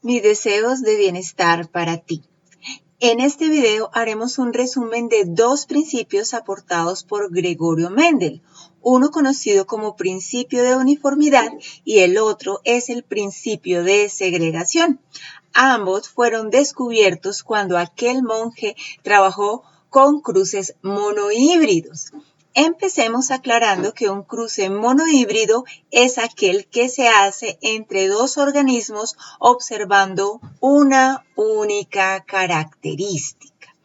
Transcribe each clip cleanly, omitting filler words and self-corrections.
mis deseos de bienestar para ti. En este video haremos un resumen de dos principios aportados por Gregorio Mendel, uno conocido como principio de uniformidad y el otro es el principio de segregación. Ambos fueron descubiertos cuando aquel monje trabajó con cruces monohíbridos. Empecemos aclarando que un cruce monohíbrido es aquel que se hace entre dos organismos observando una única característica.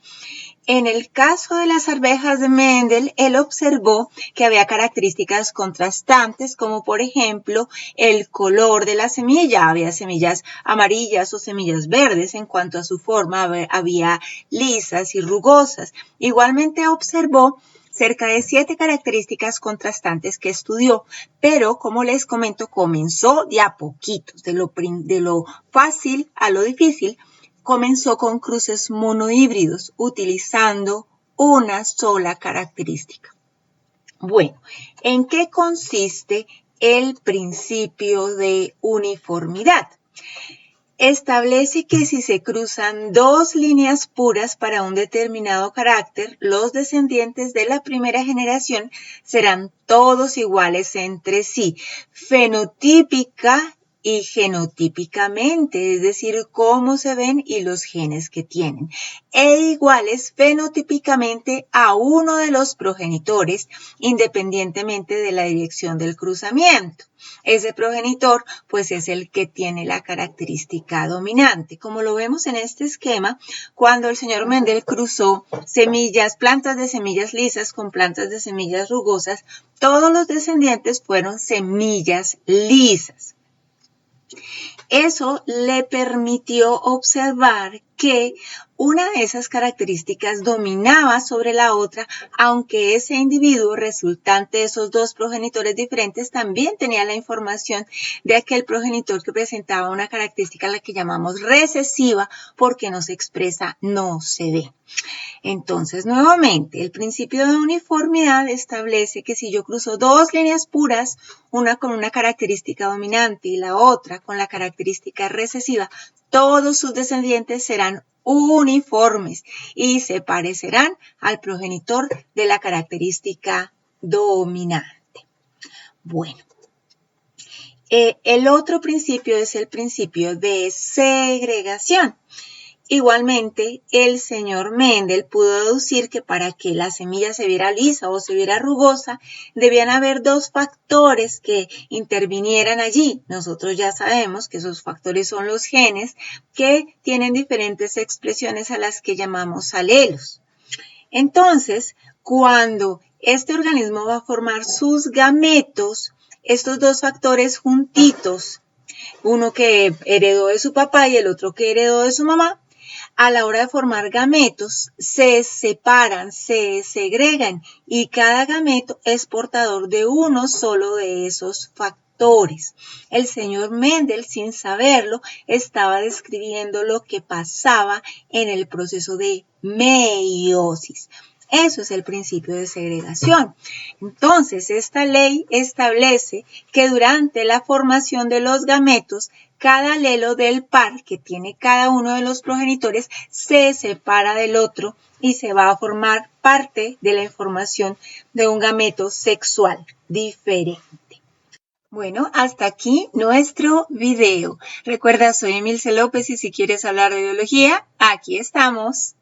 En el caso de las arvejas de Mendel, él observó que había características contrastantes, como por ejemplo el color de la semilla. Había semillas amarillas o semillas verdes. En cuanto a su forma, había lisas y rugosas. Igualmente observó cerca de 7 características contrastantes que estudió, pero como les comento, comenzó de a poquitos, de lo fácil a lo difícil. Comenzó con cruces monohíbridos, utilizando una sola característica. Bueno, ¿en qué consiste el principio de uniformidad? Establece que si se cruzan dos líneas puras para un determinado carácter, los descendientes de la primera generación serán todos iguales entre sí, fenotípica y genotípicamente, es decir, cómo se ven y los genes que tienen, e iguales fenotípicamente a uno de los progenitores, independientemente de la dirección del cruzamiento. Ese progenitor, pues, es el que tiene la característica dominante. Como lo vemos en este esquema, cuando el señor Mendel cruzó plantas de semillas lisas con plantas de semillas rugosas, todos los descendientes fueron semillas lisas. Eso le permitió observar que una de esas características dominaba sobre la otra, aunque ese individuo resultante de esos dos progenitores diferentes también tenía la información de aquel progenitor que presentaba una característica a la que llamamos recesiva, porque no se expresa, no se ve. Entonces, nuevamente, el principio de uniformidad establece que si yo cruzo dos líneas puras, una con una característica dominante y la otra con la característica recesiva, todos sus descendientes serán uniformes y se parecerán al progenitor de la característica dominante. Bueno, el otro principio es el principio de segregación. Igualmente, el señor Mendel pudo deducir que para que la semilla se viera lisa o se viera rugosa, debían haber dos factores que intervinieran allí. Nosotros ya sabemos que esos factores son los genes que tienen diferentes expresiones a las que llamamos alelos. Entonces, cuando este organismo va a formar sus gametos, estos dos factores juntitos, uno que heredó de su papá y el otro que heredó de su mamá, a la hora de formar gametos, se separan, se segregan y cada gameto es portador de uno solo de esos factores. El señor Mendel, sin saberlo, estaba describiendo lo que pasaba en el proceso de meiosis. Eso es el principio de segregación. Entonces, esta ley establece que durante la formación de los gametos, cada alelo del par que tiene cada uno de los progenitores se separa del otro y se va a formar parte de la información de un gameto sexual diferente. Bueno, hasta aquí nuestro video. Recuerda, soy Emilce López y si quieres hablar de biología, aquí estamos.